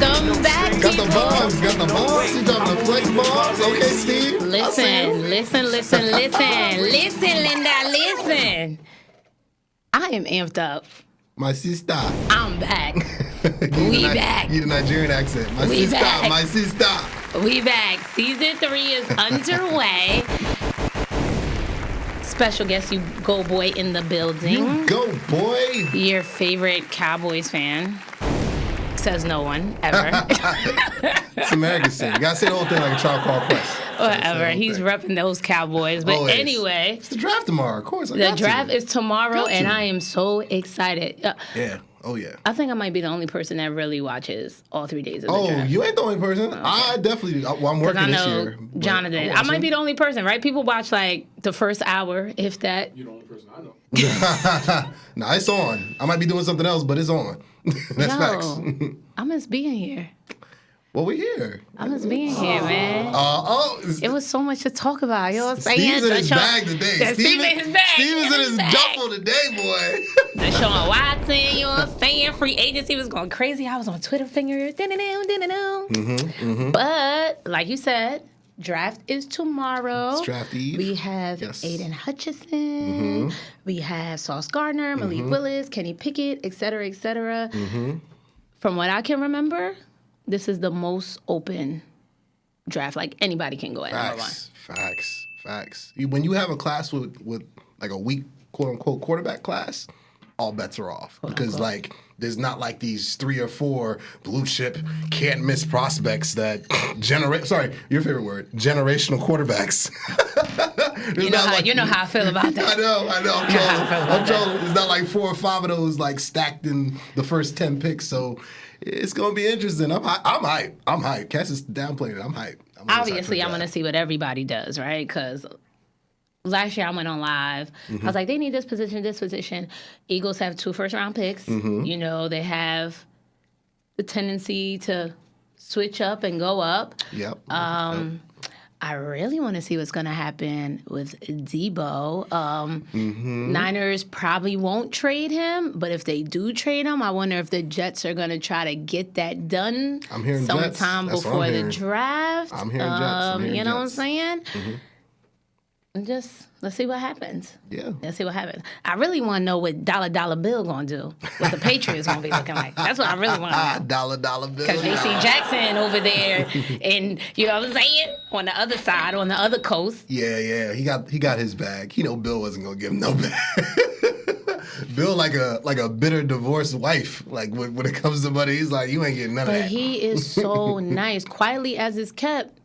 Welcome back, Got the people. bombs. Got the bombs. You got the flex bombs. Okay, Steve. Listen, Linda, listen. I am amped up. My sister. I'm back. We back. You the Nigerian accent. My We sister. back. My sister. We back. Season 3 is underway. Special guest, you go boy in the building. You go, boy. Your favorite Cowboys fan. Says no one, ever. It's American thing. You gotta say the whole thing like a Tribe Called Quest. Whatever. He's repping those Cowboys. But Always. anyway. It's the draft tomorrow, of course. The draft is tomorrow, and I am so excited. Yeah. Oh, yeah. I think I might be the only person that really watches all 3 days of the draft. Oh, you ain't the only person. Okay. I definitely. Well, I'm working this year. Jonathan. I might be the only person, right? People watch like the first hour, if that. You're the only person I know. Nah, it's on. I might be doing something else, but it's on. That's facts. I miss being here. Well, we're here. I miss being here, man. It was so much to talk about. You know what I'm saying? Steve's in his bag today. Steve's in his bag. Steve's in his duffel today, boy. Deshaun Watson, you know what I'm saying? Free agency was going crazy. I was on Twitter finger. But, like you said, draft is tomorrow. It's draft eve. We have Aiden Hutchinson. We have Sauce Gardner, Malik Willis, Kenny Pickett, et cetera, et cetera. From what I can remember, this is the most open draft. Like, anybody can go at number one. Facts. When you have a class with like a weak, quote-unquote, quarterback class, all bets are off. Because, like, there's not like these 3 or 4 blue chip, can't miss prospects that your favorite word, generational quarterbacks. You know how I feel about that. I know. I'm trolling. It's not like 4 or 5 of those like stacked in the first 10 picks. So it's gonna be interesting. I'm hyped. Cass is downplaying it. I'm hyped. Obviously, I'm gonna see what everybody does, right? Because last year I went on live. I was like, they need this position. Eagles have 2 first-round picks. You know, they have the tendency to switch up and go up. Yep. I really want to see what's going to happen with Debo. Niners probably won't trade him, but if they do trade him, I wonder if the Jets are going to try to get that done sometime before the draft. I'm hearing Jets. You know what I'm saying? And just let's see what happens. Yeah. Let's see what happens. I really want to know what Dollar Bill going to do, what the Patriots going to be looking like. That's what I really want to know. Dollar Bill. Because J.C. Jackson over there, and you know what I'm saying, on the other side, on the other coast. Yeah. He got his bag. He know Bill wasn't gonna give him no bag. Bill like a bitter divorced wife. Like when it comes to money, he's like, you ain't getting none of that. But he is so nice. Quietly as it's kept,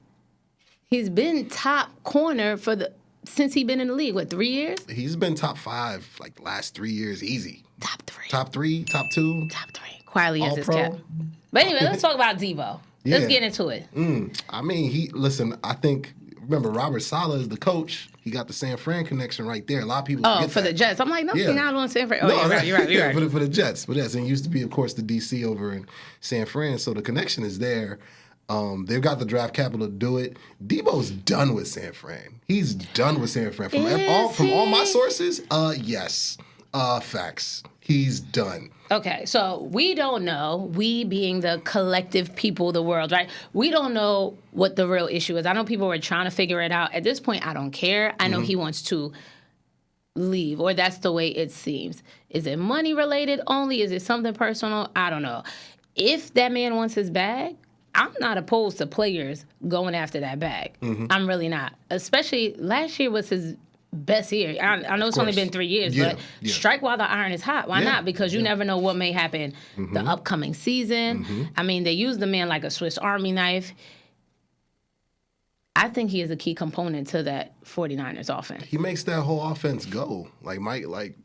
he's been top corner since he's been in the league. What, 3 years? He's been top 5 like the last 3 years, easy. Top 3. Top 3, top 2. Top 3. Quietly as it's All-pro. kept. But anyway, let's talk about Debo. Let's get into it. I mean, I think, remember, Robert Saleh is the coach. He got the San Fran connection right there. A lot of people forget for that. the Jets. I'm like, no, Yeah. he's not on San Fran. Oh, No, you're right. for the Jets. But yes, and he used to be, of course, the DC over in San Fran. So the connection is there. They've got the draft capital to do it. Debo's done with San Fran. He's done with San Fran. From all my sources, yes. Facts. He's done. Okay, so we don't know, we being the collective people of the world, right? We don't know what the real issue is. I know people are trying to figure it out. At this point, I don't care. I know he wants to leave, or that's the way it seems. Is it money related only? Is it something personal? I don't know. If that man wants his bag, I'm not opposed to players going after that bag. I'm really not. Especially last year was his best year. I know it's only been 3 years, but strike while the iron is hot. Why not? Because you never know what may happen the upcoming season. I mean, they use the man like a Swiss Army knife. I think he is a key component to that 49ers offense. He makes that whole offense go. Like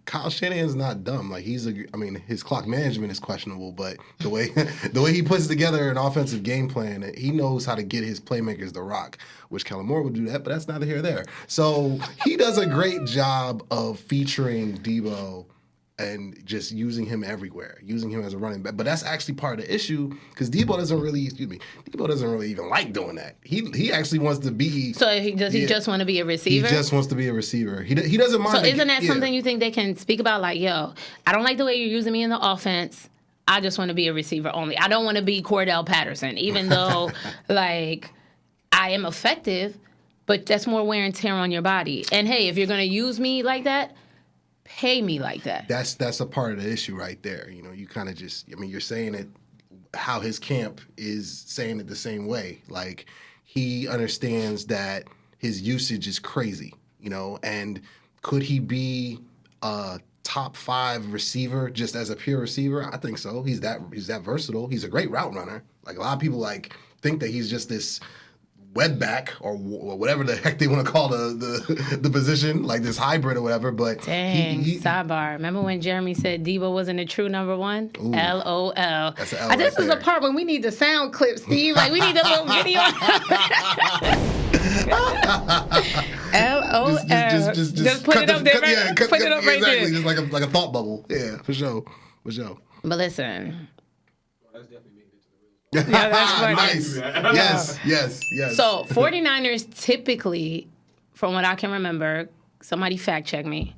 Kyle Shanahan's not dumb. Like his clock management is questionable, but the way he puts together an offensive game plan, he knows how to get his playmakers to rock. Which Kellen Moore would do that, but that's neither here nor there. So he does a great job of featuring Debo and just using him everywhere, using him as a running back. But that's actually part of the issue because Debo doesn't really even like doing that. He actually wants to be. So does he just want to be a receiver? He just wants to be a receiver. He doesn't mind. So isn't that something you think they can speak about? Like, yo, I don't like the way you're using me in the offense. I just want to be a receiver only. I don't want to be Cordell Patterson, even though, like, I am effective, but that's more wear and tear on your body. And, hey, if you're going to use me like that, pay me like that. That's a part of the issue right there. You know, you kind of just, I mean, you're saying it how his camp is saying it the same way. Like, he understands that his usage is crazy, you know, and could he be a top 5 receiver just as a pure receiver? I think so. He's that versatile. He's a great route runner. Like, a lot of people like think that he's just this wetback or whatever the heck they want to call the position, like this hybrid or whatever. But dang, sidebar. Remember when Jeremy said Debo wasn't a true number 1? Ooh, LOL. That's an L This right is there. the part when we need the sound clip, Steve. Like, we need a little video. LOL. Just put it up there. Right? Put it up right exactly. there. Just like a thought bubble. Yeah, for sure. But listen. That's definitely making it to the real. Yeah, that's funny. Nice. Yes. So 49ers typically, from what I can remember, somebody fact check me,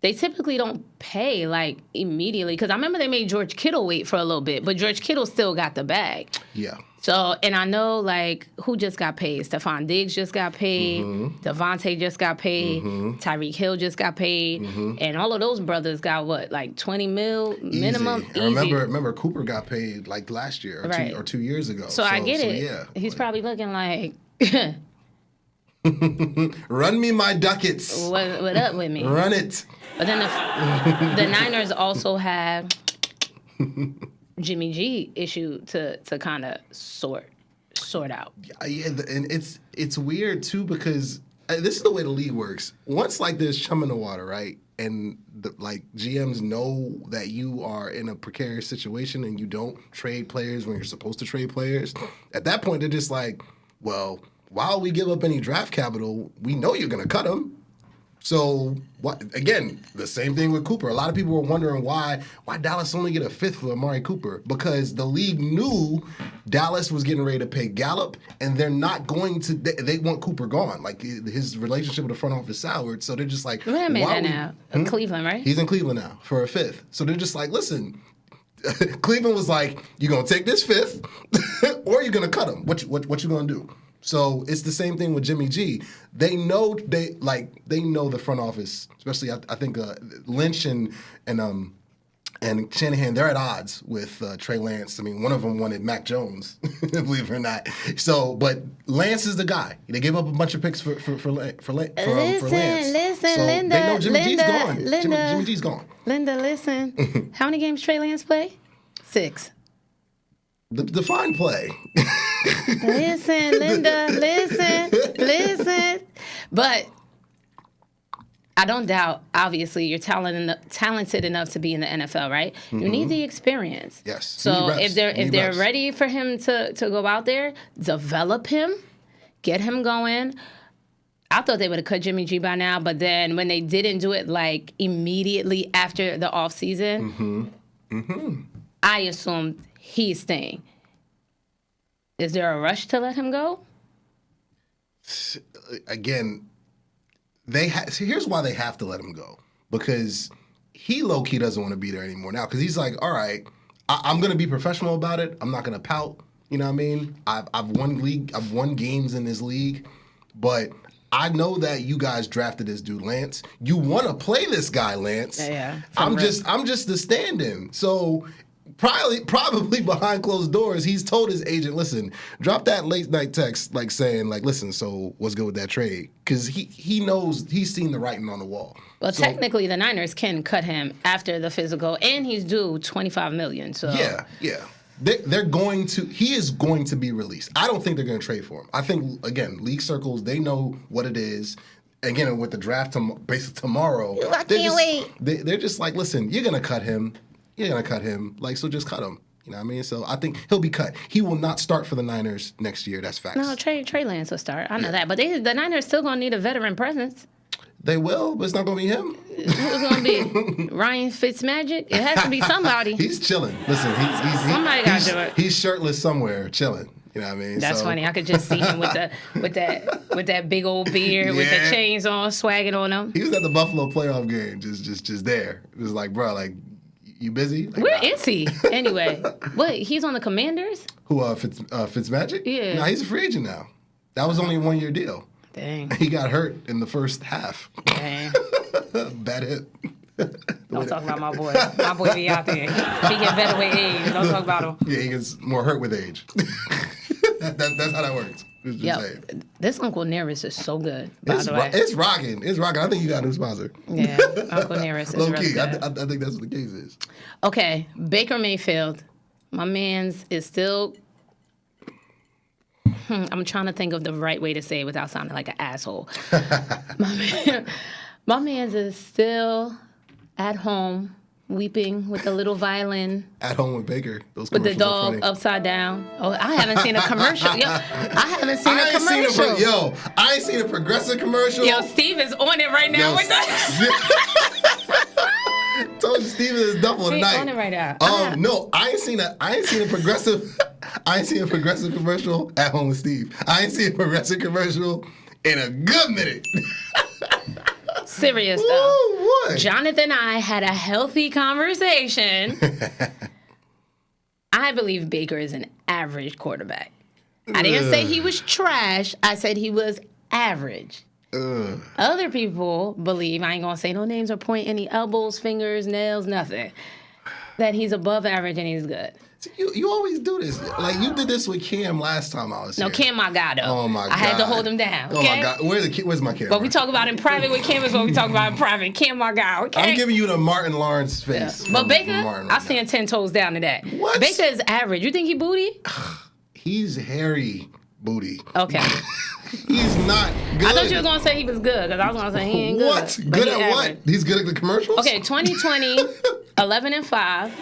they typically don't pay like immediately. Because I remember they made George Kittle wait for a little bit, but George Kittle still got the bag. Yeah. So, and I know, like, who just got paid? Stephon Diggs just got paid. Devontae just got paid. Tyreek Hill just got paid. And all of those brothers got, what, like 20 mil minimum? Easy. Remember Cooper got paid, like, last year or 2 years ago. So I get it. Yeah. He's probably looking like, run me my ducats. what up with me? Run it. But then the Niners also have Jimmy G issue to kind of sort out. Yeah, and it's weird too because this is the way the league works. Once like there's chum in the water, right? And like GMs know that you are in a precarious situation and you don't trade players when you're supposed to trade players. At that point, they're just like, well, while we give up any draft capital, we know you're gonna cut them. So, again, the same thing with Cooper. A lot of people were wondering why Dallas only get a 5th for Amari Cooper, because the league knew Dallas was getting ready to pay Gallup, and they're not going to. They want Cooper gone. Like, his relationship with the front office soured, so they're just like, Wait a minute now. Cleveland, right? He's in Cleveland now for a 5th. So they're just like, listen. Cleveland was like, you're gonna take this 5th, or you're gonna cut him. What you gonna do? So it's the same thing with Jimmy G. They know the front office, especially I think Lynch and Shanahan. They're at odds with Trey Lance. I mean, one of them wanted Mac Jones, believe it or not. So, but Lance is the guy. They gave up a bunch of picks for Lance. Listen, so Linda. They know Jimmy G's gone. Linda, Jimmy G's gone. Linda, listen. How many games Trey Lance play? 6. The fine play. Listen, Linda, listen. But I don't doubt, obviously, you're talented enough to be in the NFL, right? You need the experience. Yes. So if they're ready for him to go out there, develop him, get him going. I thought they would have cut Jimmy G by now, but then when they didn't do it like immediately after the offseason, I assumed he's staying. Is there a rush to let him go? Again, here's why they have to let him go. Because he low-key doesn't want to be there anymore now. Because he's like, all right, I'm going to be professional about it. I'm not going to pout. You know what I mean? I've won games in this league. But I know that you guys drafted this dude, Lance. You want to play this guy, Lance. Yeah. I'm just the stand-in. So probably behind closed doors, he's told his agent, listen, drop that late night text like saying, like, listen, so what's good with that trade? Because he knows, he's seen the writing on the wall. Well, technically, the Niners can cut him after the physical, and he's due $25 million. So yeah. He is going to be released. I don't think they're going to trade for him. I think, again, league circles, they know what it is. Again, with the draft basically tomorrow, I can't wait. They're just like, listen, you're going to cut him. Like, so just cut him. You know what I mean? So I think he'll be cut. He will not start for the Niners next year. That's facts. No, Trey Lance will start. I know that. But the Niners still going to need a veteran presence. They will, but it's not going to be him. Who's going to be? Ryan Fitzmagic? It has to be somebody. He's chilling. Listen, somebody got to do it. He's shirtless somewhere, chilling. You know what I mean? That's funny. I could just see him with that big old beard, with the chains on, swagging on him. He was at the Buffalo playoff game, just there. It was like, bro, like, You busy? Like, Where is he? Anyway, what? He's on the Commanders? Who, Fitzmagic? Yeah. Nah, he's a free agent now. That was only a 1-year deal. Dang. He got hurt in the first half. Dang. Bad hit. Don't talk about my boy. My boy be out there. He get better with age. Don't talk about him. Yeah, he gets more hurt with age. That's how that works. Yep. This Uncle Nearest is so good, by the way. It's rocking. It's rocking. I think you got a new sponsor. Yeah, Uncle Nearest is Low really key. good. I think that's what the case is. Okay, Baker Mayfield. My man's is still... I'm trying to think of the right way to say it without sounding like an asshole. My man's is still at home, weeping with a little violin. At home with Baker. Those With the commercials are dog funny. upside down. Oh, I haven't seen a commercial. Yo, I haven't seen a commercial. I ain't seen a Progressive commercial. Yo, Steve is on it right now with that. Told you Steven is double He tonight. on it right now. No, I ain't seen a progressive. I ain't seen a progressive commercial at home with Steve. I ain't seen a progressive commercial in a good minute. Serious though. Ooh, what? Jonathan and I had a healthy conversation. I believe Baker is an average quarterback. I didn't say he was trash. I said he was average. Other people believe, I ain't gonna say no names or point any elbows, fingers, nails, nothing, that he's above average and he's good. You always do this. Like you did this with Cam last time I was here. No, Cam my guy though. Oh my God. I had to hold him down. Okay? Oh my God. Where's my camera? What we talk about in private with Cam is what we talk about in private. Cam my guy, okay? I'm giving you the Martin Lawrence face. But from Baker, Martin I right stand 10 toes down to that. What? Baker is average. You think he booty? He's hairy booty. Okay. He's not good. I thought you were going to say he was good, because I was going to say he ain't good. What? But Good he at average. what? He's good at the commercials? Okay, 2020, 11-5.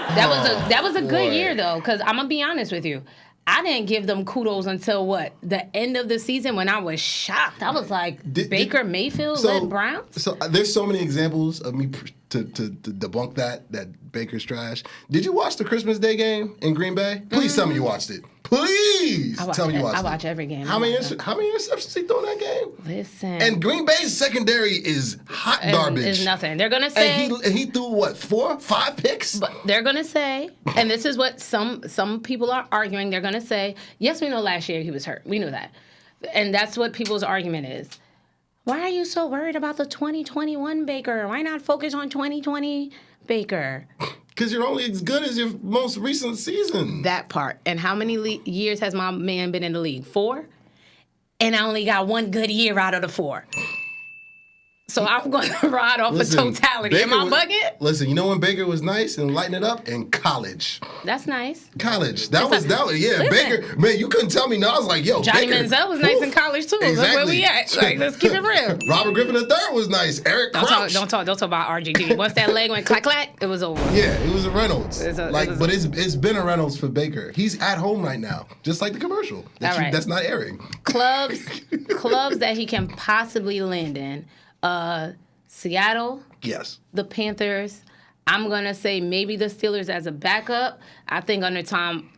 That was a good boy. year, though, because I'm going to be honest with you. I didn't give them kudos until what? The end of the season when I was shocked. I was like, Baker Mayfield led Browns? So there's so many examples of me to debunk that Baker's trash. Did you watch the Christmas Day game in Green Bay? Please tell me you watched it. Please tell me you watched it. I watch every game. How many interceptions he threw in that game? Listen. And Green Bay's secondary is hot garbage. It's nothing. They're going to say... And he threw, what, 4, 5 picks? But they're going to say, and this is what some people are arguing, they're going to say, yes, we know last year he was hurt. We knew that. And that's what people's argument is. Why are you so worried about the 2021 Baker? Why not focus on 2020 Baker? Because you're only as good as your most recent season. That part. And how many years has my man been in the league? 4? And I only got 1 good year out of the 4. So I'm going to ride off of totality. Am I bugging? Listen, you know when Baker was nice and lighting it up? In college. That's nice. College. That was, yeah. Listen. Baker, man, you couldn't tell me no. I was like, yo, Johnny Baker. Manziel was nice in college, too. Exactly. Look where we at. Like, let's keep it real. Robert Griffin III was nice. Eric Crouch. Don't talk about RGD. Once that leg went clack, clack, it was over. Yeah, it was a Reynolds. But it's been a Reynolds for Baker. He's at home right now, just like the commercial. That's not airing. Clubs that he can possibly land in. Seattle. Yes. The Panthers. I'm going to say maybe the Steelers as a backup. I think under Tom,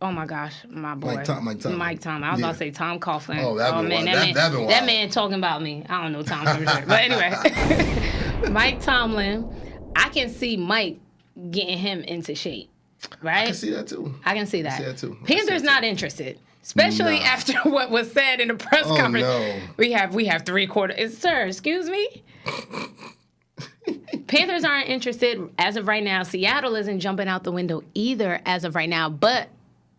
oh my gosh, my boy. Mike Tom. I was about to say Tom Coughlin. Oh, that'd be wild. That man talking about me. I don't know Tom for sure. But anyway, Mike Tomlin, I can see Mike getting him into shape, right? I can see that too. Panthers not interested. Especially after what was said in the press conference. No. We have 3 quarters. Sir, excuse me? Panthers aren't interested as of right now. Seattle isn't jumping out the window either as of right now, but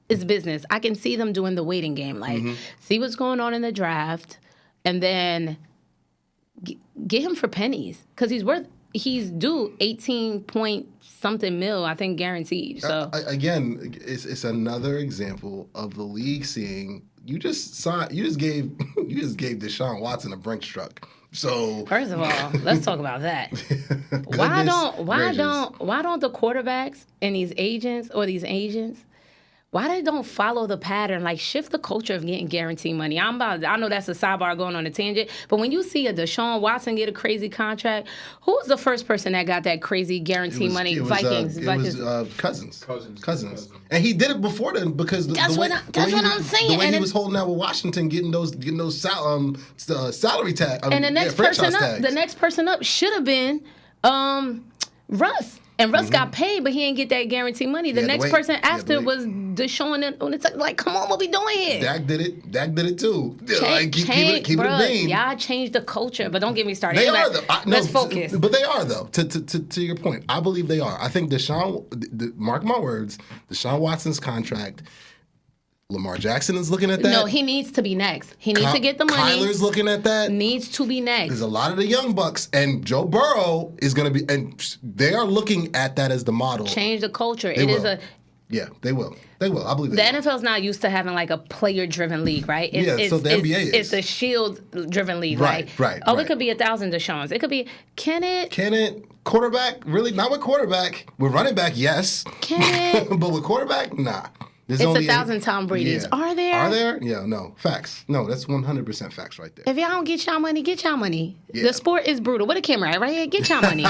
it's business. I can see them doing the waiting game. Like, see what's going on in the draft, and then get him for pennies. Because he's due 18-point-something mil, I think, guaranteed. So again, it's another example of the league seeing you just gave Deshaun Watson a Brinks truck. So first of all, let's talk about that. why don't the quarterbacks and these agents why they don't follow the pattern, like shift the culture of getting guaranteed money? I know that's a sidebar going on a tangent, but when you see a Deshaun Watson get a crazy contract, who was the first person that got that crazy guaranteed money? Vikings. It was Cousins. And he did it before then because that's what I'm saying. The way he was holding out with Washington, getting those salary tag. And the next person up should have been Russ. And Russ got paid, but he didn't get that guaranteed money. The had to next wait. person He had to after wait. was Deshaun. And it's like, come on, what we doing here? Dak did it. Dak did it too. Like, keep it Bruh, a bean. y'all changed the culture, but don't get me started. They Anyway, are though. let's focus. But they are though. To your point, I believe they are. I think mark my words, Deshaun Watson's contract. Lamar Jackson is looking at that. No, he needs to be next. He needs to get the money. Kyler's looking at that. Needs to be next. There's a lot of the young bucks, and Joe Burrow is going to be, and they are looking at that as the model. Change the culture. They will. Yeah, they will. They will. I believe The they will. NFL's not used to having like a player-driven league, right? So the NBA is. It's a shield-driven league. Right, like, right, Oh, right. it could be 1,000 Deshaun's. It could be, can it? Quarterback? Really? Not with quarterback. With running back, yes. Can it? But with quarterback, nah. There's It's only 1,000 Tom Brady's. Yeah. Are there? Are there? Yeah, no. Facts. No, that's 100% facts right there. If y'all don't get y'all money, get y'all money. Yeah. The sport is brutal. What a camera at right here. Get y'all money.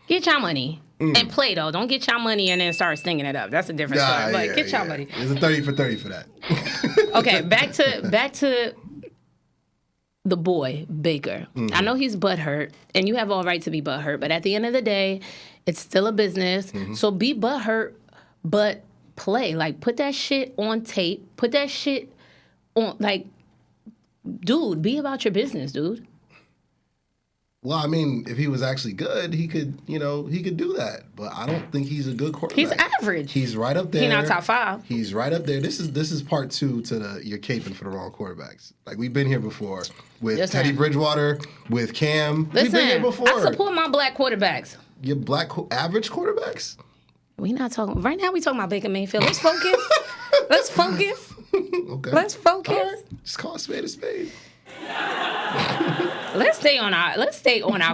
Get y'all money. And play, though. Don't get y'all money and then start stinging it up. That's a different story. But get y'all money. There's a 30 for 30 for that. Okay, back to the boy, Baker. I know he's butthurt, and you have all right to be butthurt, but at the end of the day, it's still a business. So be butthurt, but play. Like, put that shit on tape. Put that shit on, like, dude, be about your business, dude. Well, I mean, if he was actually good, he could do that. But I don't think he's a good quarterback. He's average. He's right up there. He's not top 5. He's right up there. This is part 2 to you're caping for the wrong quarterbacks. Like, we've been here before with Listen. Teddy Bridgewater, with Cam. We've Listen, been here before. I support my black quarterbacks. Your average quarterbacks? We not talking right now. We talking about Baker Mayfield. Let's focus. Let's focus. Okay. Let's focus. All right. Just call a spade a spade. Let's stay on our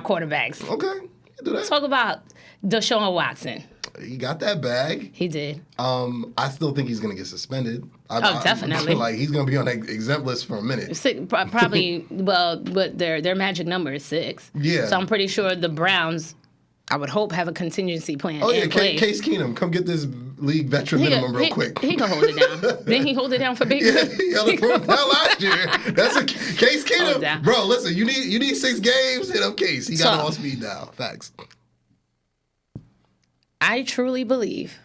quarterbacks. Okay. You can do that. Talk about Deshaun Watson. He got that bag. He did. I still think he's gonna get suspended. Definitely. Like, he's gonna be on that exempt list for a minute. Probably. Well, but their magic number is 6. Yeah. So I'm pretty sure the Browns, I would hope, have a contingency plan. Oh yeah, in place. Case Keenum, come get this league veteran minimum real quick. He can hold it down. Didn't he hold it down for Baker? Yeah, he held it down last year. That's a Case Hold Keenum, down. bro. Listen, you need 6 games. Hit up Case. He got it on speed dial. Facts. I truly believe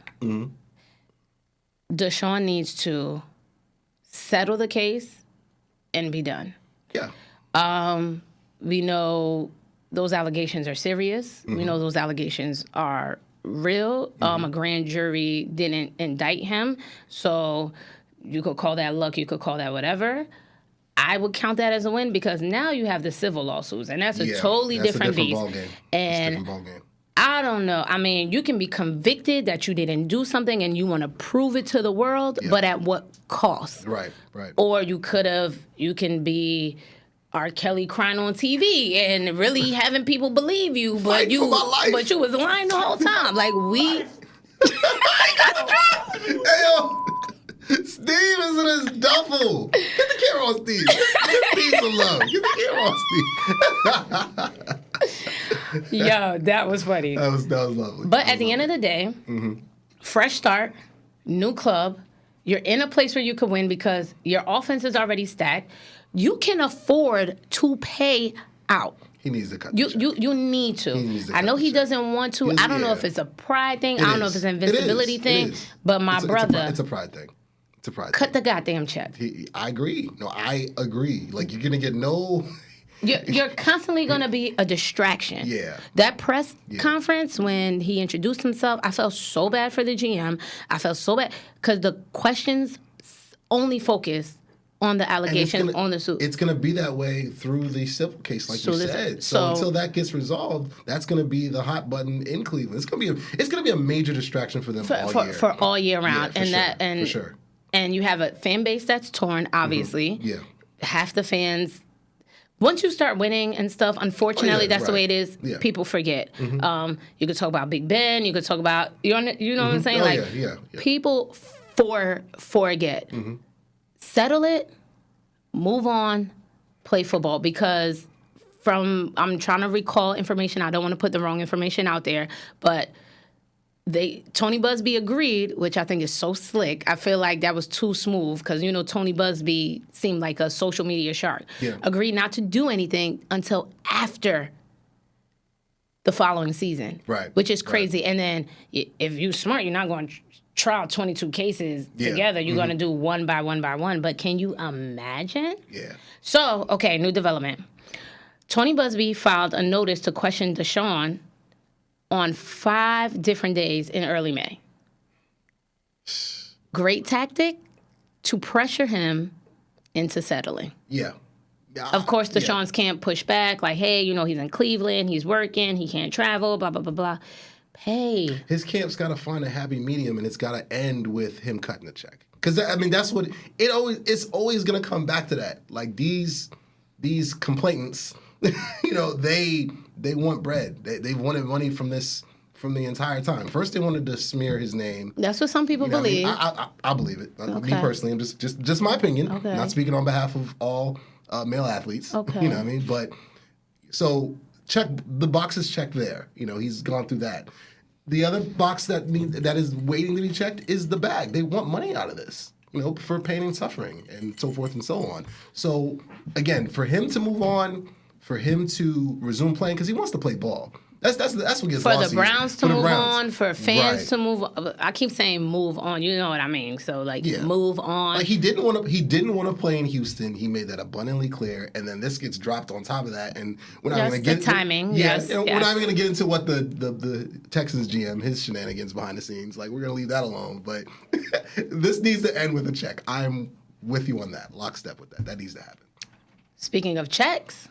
Deshaun needs to settle the case and be done. Yeah. We know those allegations are serious. We know those allegations are real. A grand jury didn't indict him. So you could call that luck. You could call that whatever. I would count that as a win because now you have the civil lawsuits, and that's a totally different beast. Ballgame. And it's a different ballgame. I don't know. I mean, you can be convicted that you didn't do something and you want to prove it to the world, but at what cost? Right. Or you can be R. Kelly crying on TV and really having people believe you, but you was lying the whole time. Like we Hey yo, Steve is in his duffel. Get the camera on Steve. Give Steve some love. Get the camera on Steve. Yo, that was funny. That was lovely. But at the end of the day, fresh start, new club. You're in a place where you could win because your offense is already stacked. You can afford to pay out. He needs to cut. You need to. I know he doesn't want to. I don't know if it's a pride thing. I don't know if it's an invincibility thing. But my brother, it's a pride thing. It's a pride. Cut the goddamn check. I agree. No, I agree. Like, you're gonna get no. You're constantly going to be a distraction. Yeah. That press conference when he introduced himself, I felt so bad for the GM. I felt so bad because the questions only focus on the allegations, on the suit. It's going to be that way through the civil case, like you said. So until that gets resolved, that's going to be the hot button in Cleveland. It's going to be a major distraction for them all year. For all year round. For sure. And you have a fan base that's torn, obviously. Yeah. Half the fans. Once you start winning and stuff, unfortunately, that's the way it is. Yeah. People forget. You could talk about Big Ben. You could talk about, you know what I'm saying? People forget. Settle it, move on, play football. Because I'm trying to recall information. I don't want to put the wrong information out there. But Tony Busby agreed, which I think is so slick. I feel like that was too smooth because, Tony Busby seemed like a social media shark. Yeah. Agreed not to do anything until after the following season. Right. Which is crazy. And then if you're smart, you're not going to trial 22 cases together. You're going to do one by one by one. But can you imagine? Yeah. So, okay, new development. Tony Busby filed a notice to question Deshaun on 5 different days in early May. Great tactic to pressure him into settling. Yeah. Of course, Deshaun's can't push back, like, hey, he's in Cleveland, he's working, he can't travel, blah, blah, blah, blah. Hey. His camp's got to find a happy medium, and it's got to end with him cutting a check. Because, that's what it's always going to come back to that. Like, these complainants, they want bread. They wanted money from the entire time. First, they wanted to smear his name. That's what some people believe. I believe it. Okay. Me personally, I'm just my opinion. Okay. Not speaking on behalf of all male athletes. Okay. You know what I mean? But so check the box is checked there. He's gone through that. The other box that is waiting to be checked is the bag. They want money out of this. For pain and suffering and so forth and so on. So again, for him to move on, for him to resume playing, because he wants to play ball. That's what gets for lost. the Browns to move on, for fans Right. to move. I keep saying move on. You know what I mean? So move on. Like he didn't want to play in Houston. He made that abundantly clear, and then this gets dropped on top of that. And we're not going to get the timing. Yeah, Yes, we're not even going to get into what the Texans GM, his shenanigans behind the scenes. Like we're going to leave that alone. But this needs to end with a check. I'm with you on that. Lockstep with that. That needs to happen. Speaking of checks.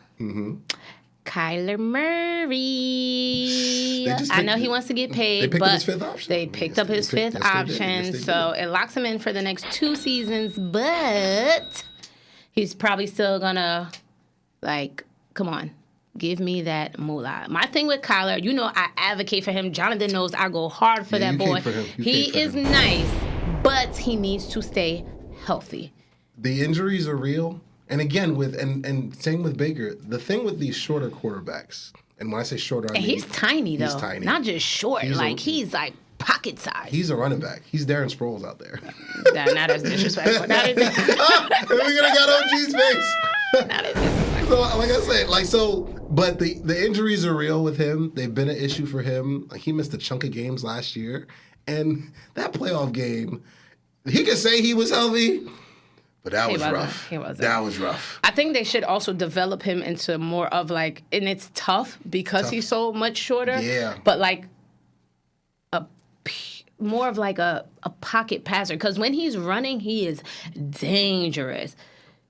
Kyler Murray. I know he wants to get paid, they picked but up his fifth option. They picked up his fifth option, so it locks him in for the next 2 seasons. But he's probably still gonna, come on, give me that moolah. My thing with Kyler, I advocate for him. Jonathan knows I go hard for that boy. He is nice, but he needs to stay healthy. The injuries are real. And again, and same with Baker, the thing with these shorter quarterbacks, and when I say shorter, I mean he's tiny though. He's tiny. Not just short. He's like pocket size. He's a running back. He's Darren Sproles out there. Not as disrespectful. We're gonna get OG's face. Not as disrespectful. So, like I said, but the injuries are real with him. They've been an issue for him. Like he missed a chunk of games last year, and that playoff game, he could say he was healthy. But that was rough. He wasn't. That was rough. I think they should also develop him into more of and it's tough because he's so much shorter. Yeah. But more of a pocket passer. Because when he's running, he is dangerous.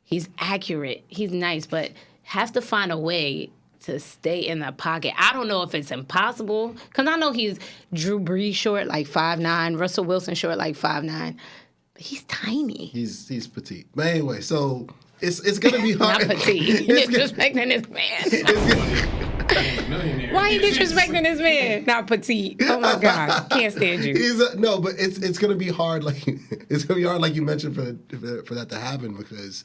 He's accurate. He's nice, but has to find a way to stay in the pocket. I don't know if it's impossible. Because I know he's Drew Brees short, 5'9", Russell Wilson short, 5'9". He's tiny. He's petite. But anyway, so it's gonna be hard. Not petite. You're disrespecting this man. Why are you disrespecting this man? Not petite. Oh my God, can't stand you. But it's gonna be hard. It's gonna be hard, like you mentioned, for that to happen because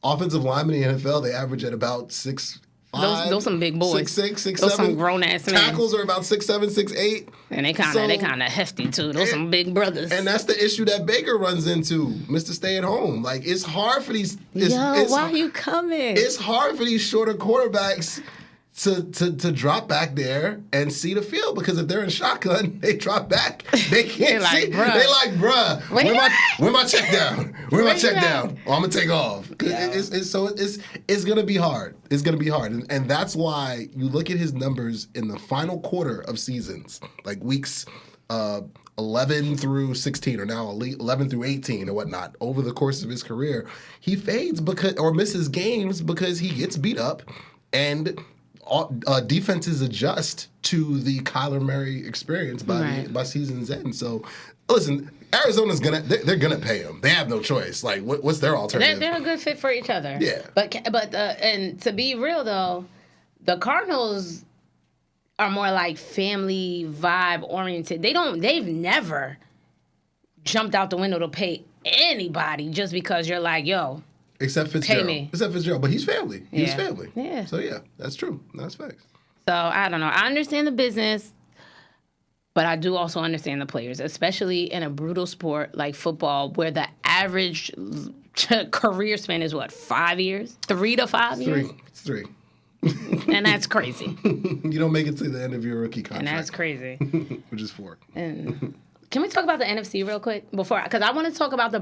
offensive linemen in the NFL they average at about 6'5". Those some big boys. 6'6", 6'7". Those some grown ass men. Tackles are about 6'7", 6'8". And they kind of hefty too. Those some big brothers. And that's the issue that Baker runs into, Mr. Stay at Home. It's hard for these. Why are you coming? It's hard for these shorter quarterbacks to drop back there and see the field because if they're in shotgun, they drop back. They can't see. Bruh. They bruh. Where my check down? Where my check down? Oh, I'm gonna take off. Yeah. It's gonna be hard. It's gonna be hard, and that's why you look at his numbers in the final quarter of seasons, like weeks 11 through 16, or now 11 through 18, or whatnot. Over the course of his career, he fades or misses games because he gets beat up, and defenses adjust to the Kyler Murray experience by season's end. So, listen, Arizona's they're gonna pay him. They have no choice. What's their alternative? They're a good fit for each other. Yeah. But and to be real though, the Cardinals are more family vibe oriented. They've never jumped out the window to pay anybody just because you're yo. Except Fitzgerald. Pay me. Except Fitzgerald, but he's family. He's family. Yeah. So yeah, that's true. That's facts. So I don't know. I understand the business, but I do also understand the players, especially in a brutal sport like football, where the average career span is 5 years, 3 to 5 years. It's 3. And that's crazy. You don't make it to the end of your rookie contract. And that's crazy. Which is 4. And can we talk about the NFC real quick before? Because I want to talk about the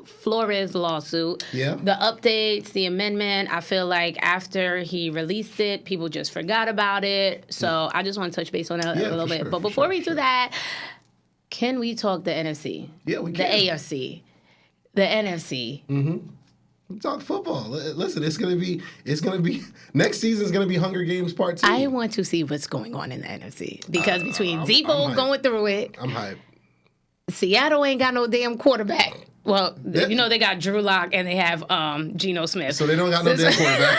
Flores lawsuit. Yeah. The updates, the amendment. I feel like after he released it, people just forgot about it. So I just want to touch base on that a little bit. Sure, but before we do that, can we talk the NFC? Yeah, we the can. The AFC. The NFC. We talk football. Listen, it's gonna be next season's gonna be Hunger Games Part 2. I want to see what's going on in the NFC because between I'm Debo hyped. going through it, I'm hyped. Seattle ain't got no damn quarterback. Well, you know they got Drew Lock and they have Geno Smith. So they don't got no damn quarterback.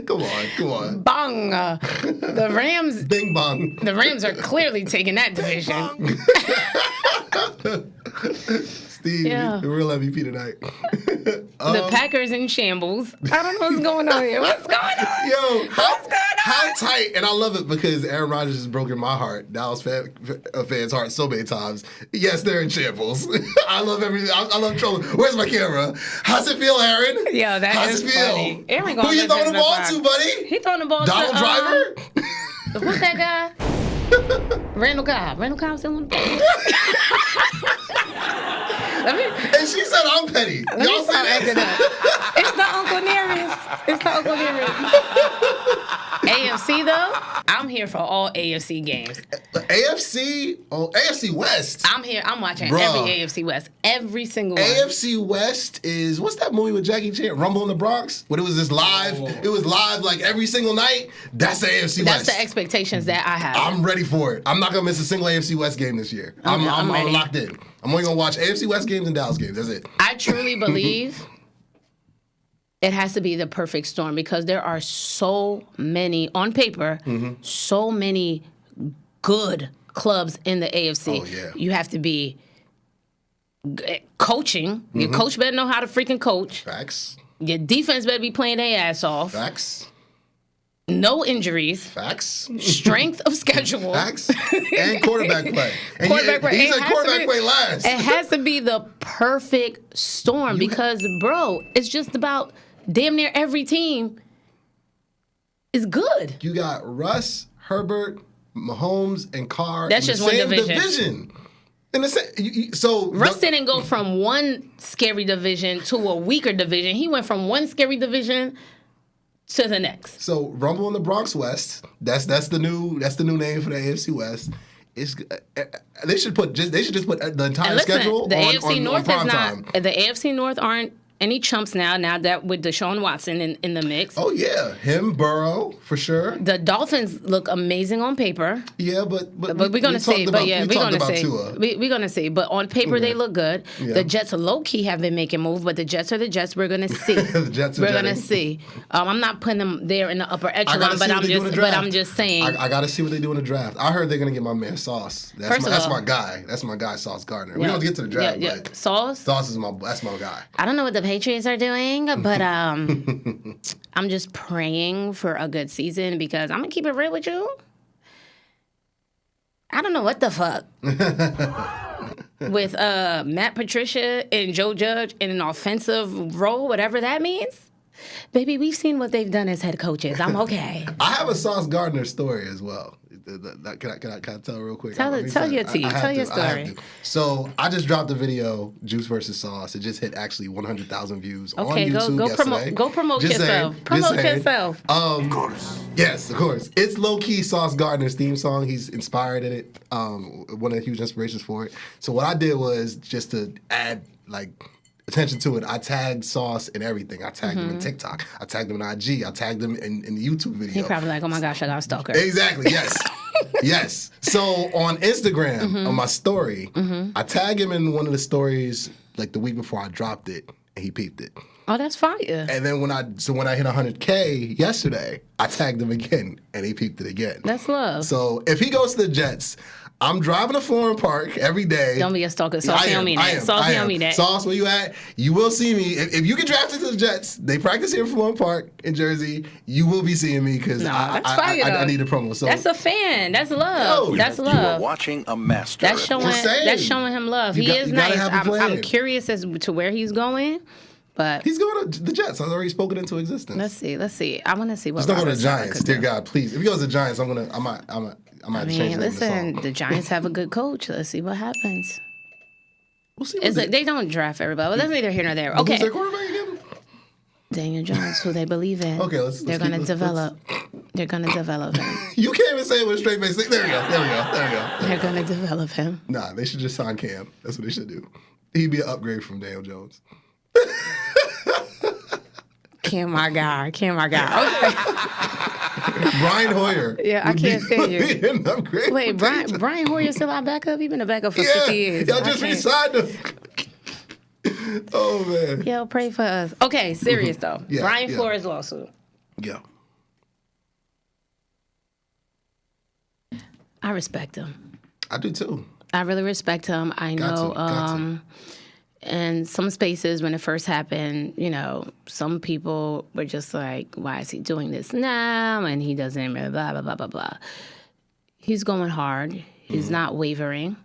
Come on. Bong. The Rams. Bing bong. The Rams are clearly taking that division. Steve, Yeah. the real MVP tonight. The Packers in shambles. I don't know what's going on here. What's going on? Yo, What's going on? how tight, and I love it because Aaron Rodgers has broken my heart, Dallas fans' heart so many times. Yes, they're in shambles. I love everything. I love trolling. Where's my camera? How's it feel, Aaron? Yo, that How's is it feel? funny. Aaron Who gonna you live throwing his the ball life. to, buddy? He throwing the ball Donald to Driver? who's that guy? Randall Cobb. Randall Cobb still on the ball. And she said I'm petty. Let me Y'all see stop acting that? up. It's the Uncle Nearest. It's the Uncle Nearest. AFC though, I'm here for all AFC games. AFC West. I'm here. I'm watching Bruh. every AFC West, every single one. AFC West is, what's that movie with Jackie Chan? Rumble in the Bronx? When it was just live. It was live like every single night. That's the AFC West. That's the expectations that I have. I'm ready for it. I'm not gonna miss a single AFC West game this year. I'm ready. locked in. I'm only gonna watch AFC West games and Dallas games. That's it. I truly believe it has to be the perfect storm because there are so many, on paper, so many good clubs in the AFC. Oh, yeah. You have to be coaching. Your coach better know how to freaking coach. Facts. Your defense better be playing their ass off. Facts. No injuries. Facts. Strength of schedule. Facts. And quarterback play. And Quarterback play. He It said has to quarterback be- play last. It has to be the perfect storm because, bro, it's just about damn near every team is good. You got Russ, Herbert, Mahomes, and Carr. That's in just the one same division. In the same, so Russ didn't go from one scary division to a weaker division. He went from one scary division to the next. So Rumble in the Bronx West. That's the new name for the AFC West. It's they should just put the entire And listen, schedule the on, AFC on North prime is not. time. The AFC North aren't any chumps now that with Deshaun Watson in the mix. Oh yeah, him, Burrow for sure. The Dolphins look amazing on paper. Yeah, but we're gonna see. But yeah, we're gonna see. Tua. We're gonna see. But on paper, they look good. Yeah. The Jets low key have been making moves, but the Jets are the Jets. We're gonna see. The Jets are We're gonna jetting. see. I'm not putting them there in the upper I echelon, gotta see what they do in the draft. I'm just saying. I gotta see what they do in the draft. I heard they're gonna get my man Sauce. First of That's all- my guy. That's my guy, Sauce Gardner. We don't get to the draft, but Sauce. Sauce is that's my guy. I don't know what the Patriots are doing, but I'm just praying for a good season because I'm gonna keep it real with you. I don't know what the fuck with Matt Patricia and Joe Judge in an offensive role, whatever that means. Baby, we've seen what they've done as head coaches. I'm okay. I have a Sauce Gardner story as well. Can I tell real quick? Tell your tea. Tell your story. So I just dropped a video, Juice versus Sauce. It just hit actually 100,000 views Okay, on YouTube go yesterday. promote Just yourself. saying, Promote just saying. yourself. Of course. Yes, of course. It's low-key Sauce Gardner's theme song. He's inspired in it. One of the huge inspirations for it. So what I did was just to add attention to it. I tagged Sauce in everything. I tagged him in TikTok. I tagged him in IG. I tagged him in the YouTube video. He probably like, oh my gosh, I got a stalker. Exactly. Yes. Yes. So on Instagram, on my story, I tag him in one of the stories like the week before I dropped it, and he peeped it. Oh, that's fire. And then when I hit 100K yesterday, I tagged him again, and he peeped it again. That's love. So if he goes to the Jets, I'm driving to Florham Park every day. Don't be a stalker. Sauce, he don't mean that. Sauce, he don't mean that. Sauce, where you at? You will see me. If you get drafted to the Jets, they practice here in Florham Park in Jersey. You will be seeing me because I need a promo. So that's a fan. That's love. Yo, that's You are love. watching a master. That's showing. Just saying. That's showing him love. You He got- is you gotta nice. have a I'm plan. curious as to where he's going, But He's going to the Jets. I've already spoken into existence. let's see. I want to see what. Just don't go to Robert the Saleh Giants, could dear do. God, please. If he goes to the Giants, I might I change mean, the name of the listen, song. the Giants have a good coach. Let's see what happens. We'll see. It's like they don't draft everybody. But that's neither here nor there. Who's Okay, their quarterback again? Daniel Jones, who they believe in. Okay, They're gonna develop. They're gonna develop him. You can't even say it with a straight face. There we go. They're gonna develop him. Nah, they should just sign Cam. That's what they should do. He'd be an upgrade from Daniel Jones. Cam, my guy. Okay. Brian Hoyer. Yeah, I can't stand you. Be an upgrade. Wait, Brian Hoyer's still our backup? He's been a backup for 50 years. Y'all I just can't- re-signed him. Oh man. Yo, pray for us. Okay, serious though. Yeah, Brian yeah. Flores lawsuit. Yeah. I respect him. I do too. I really respect him. I know Got to. in some spaces when it first happened, some people were just like, why is he doing this now? And he doesn't blah, blah, blah, blah, blah. He's going hard. He's not wavering.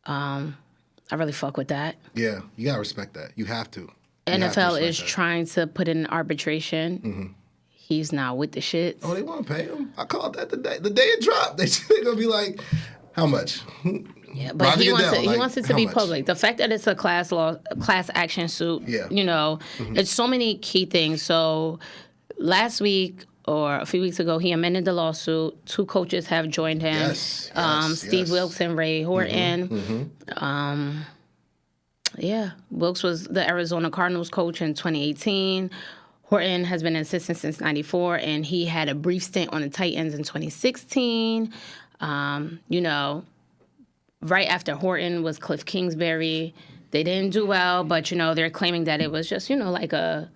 I really fuck with that. Yeah, you gotta respect that. You have to. You have to NFL respect is that. trying to put in arbitration. He's not with the shit. Oh, they want to pay him? I called that the day it dropped. They're gonna be like, how much? Yeah, but Roger he wants Goodell, it. He like, wants it to how be much? public. The fact that it's a class action suit. Yeah. It's so many key things. So last week or a few weeks ago, he amended the lawsuit. 2 coaches have joined him. Yes, Steve yes. Wilkes and Ray Horton. Yeah, Wilkes was the Arizona Cardinals coach in 2018. Horton has been an assistant since '94, and he had a brief stint on the Titans in 2016. Right after Horton was Cliff Kingsbury. They didn't do well, but they're claiming that it was just like a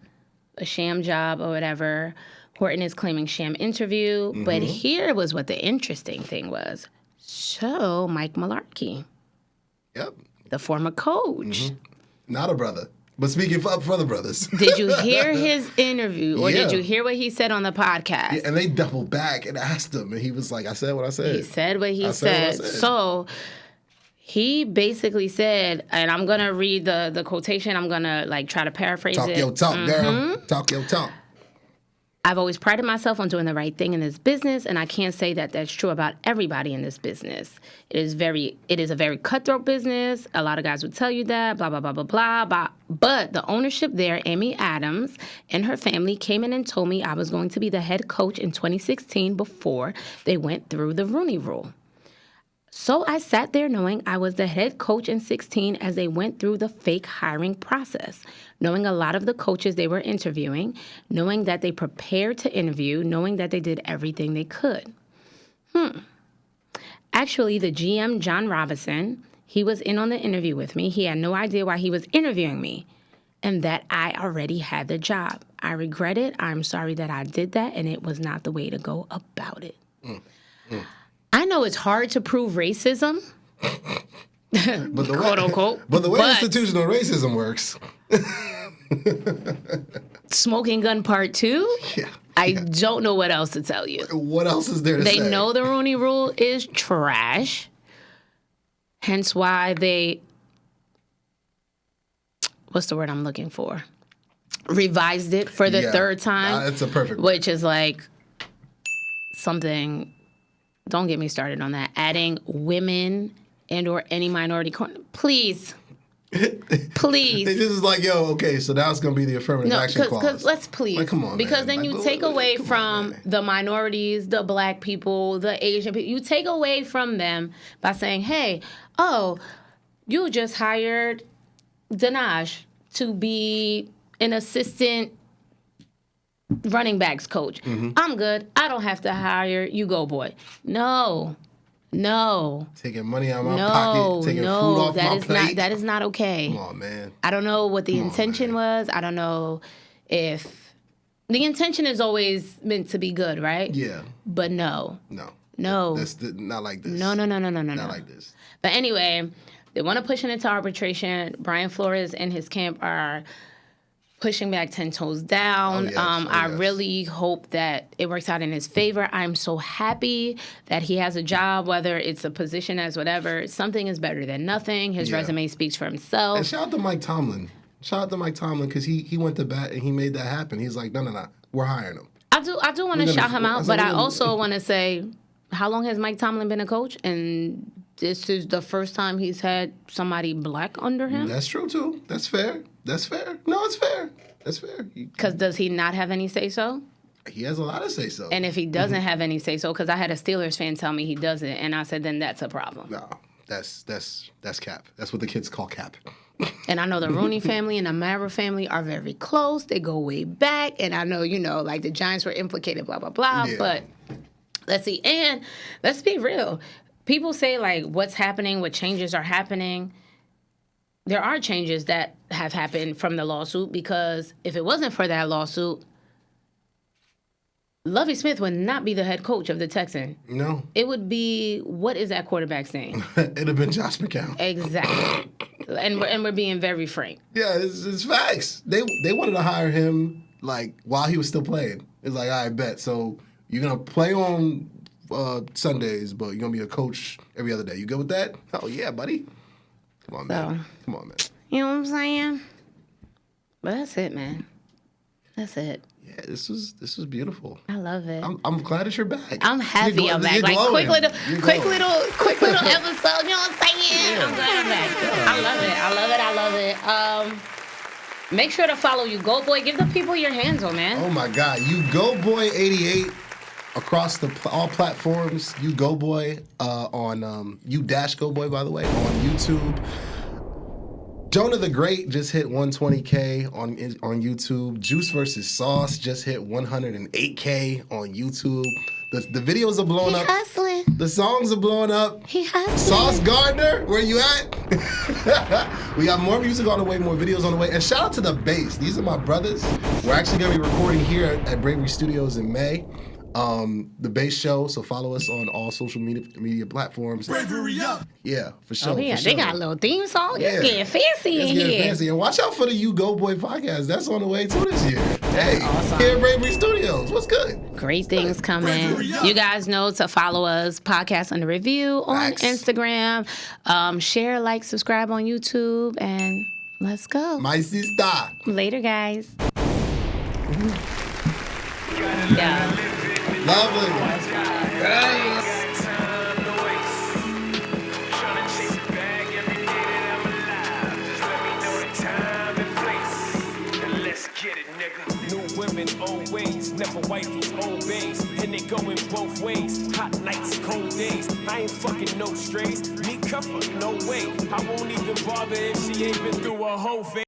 sham job or whatever. Horton is claiming sham interview, but here was what the interesting thing was. So Mike Mularkey, Yep. the former coach. Not a brother. But speaking for other brothers. Did you hear his interview, or did Yeah. you hear what he said on the podcast? Yeah, and they doubled back and asked him, and he was like, I said what I said. He said what he I said. said what I said. So he basically said, and I'm gonna read the quotation. I'm gonna try to paraphrase Talk it. your talk, girl. Talk your talk. I've always prided myself on doing the right thing in this business, and I can't say that that's true about everybody in this business. It is a very cutthroat business. A lot of guys would tell you that, blah, blah, blah, blah, blah, blah. But the ownership there, Amy Adams and her family, came in and told me I was going to be the head coach in 2016 before they went through the Rooney Rule. So I sat there knowing I was the head coach in 16 as they went through the fake hiring process, knowing a lot of the coaches they were interviewing, knowing that they prepared to interview, knowing that they did everything they could. Actually, the GM, John Robinson, he was in on the interview with me. He had no idea why he was interviewing me and that I already had the job. I regret it. I'm sorry that I did that, and it was not the way to go about it. I know it's hard to prove racism, But the quote way, unquote. But the way institutional racism works. Smoking gun part 2, Yeah. I don't know what else to tell you. What else is there to They say? know the Rooney Rule is trash, hence why they, what's the word I'm looking for? Revised it for the Yeah. 3rd time. It's a perfect word. Which is something, don't get me started on that. Adding women and or any minority, please. Please. This is like, okay, so now it's going to be the affirmative action clause. Because let's please. Like, come on, because man. then you Like, take away come on, from man. the minorities, the black people, the Asian people. You take away from them by saying, hey, you just hired Dinaj to be an assistant running backs coach. Mm-hmm. I'm good. I don't have to hire you, go boy. No. Taking money out of my pocket, taking food off my plate. That is not okay. Come on, man. I don't know what the intention was. I don't know if the intention is always meant to be good, right? Yeah. But no. No. No. Not like this. No. Not like this. But anyway, they want to push it into arbitration. Brian Flores and his camp are pushing back 10 toes down. Oh, yes. I Yes. really hope that it works out in his favor. I'm so happy that he has a job, whether it's a position as whatever. Something is better than nothing. His Yeah. resume speaks for himself. And shout out to Mike Tomlin. Shout out to Mike Tomlin because he went to bat and he made that happen. He's like, no, we're hiring him. I do want to shout him out, but I also want to say, how long has Mike Tomlin been a coach? And this is the first time he's had somebody black under him? That's true, too. That's fair. No, it's fair. That's fair. Because does he not have any say-so? He has a lot of say-so. And if he doesn't have any say-so, because I had a Steelers fan tell me he doesn't, and I said, then that's a problem. No, that's cap. That's what the kids call cap. And I know the Rooney family and the Mara family are very close. They go way back. And I know, like the Giants were implicated, blah, blah, blah. Yeah. But let's see. And let's be real. People say, like, what's happening, what changes are happening. There are changes that have happened from the lawsuit because if it wasn't for that lawsuit, Lovie Smith would not be the head coach of the Texans. No. It would be, what is that quarterback's name? It'd have been Josh McCown. Exactly. And we're being very frank. Yeah, it's facts. They wanted to hire him like while he was still playing. It's like, all right, bet. So you're gonna play on Sundays, but you're gonna be a coach every other day. You good with that? Oh yeah, buddy. Come on, man. Come on, man. You know what I'm saying? But that's it, man. That's it. Yeah, this was beautiful. I love it. I'm glad that you're back. I'm happy I'm back. Like quick little episode. You know what I'm saying? Yeah. I'm glad I'm back. I love it. Make sure to follow You Go Boy. Give the people your handle, man. Oh my God, You Go Boy 88 across all platforms. You Go Boy on You Dash Go Boy, by the way, on YouTube. Jonah the Great just hit 120K on YouTube. Juice vs. Sauce just hit 108K on YouTube. The videos are blowing up. Hustling. The songs are blowing up. He hustling. Sauce Gardner, where you at? We got more music on the way, more videos on the way. And shout out to The Bass. These are my brothers. We're actually going to be recording here at Bravery Studios in May. The Bass Show, so follow us on all social media platforms. Bravery up! Yeah, for sure. Oh, yeah, they got a little theme song. Yeah. It's getting fancy in here. Fancy. And watch out for the You Go Boy podcast. That's on the way too this year. Hey, awesome. Here at Bravery Studios. What's good? Great things coming. You guys know to follow us, Podcast Under Review on Instagram. Share, like, subscribe on YouTube, and let's go. My sister. Later, guys. Yeah. Lovely. New women, old ways, never wifey's old bays, and they going both ways. Hot nights, cold days. I ain't fucking no strays. Me cover, no way. I won't even bother if she ain't been through a whole phase.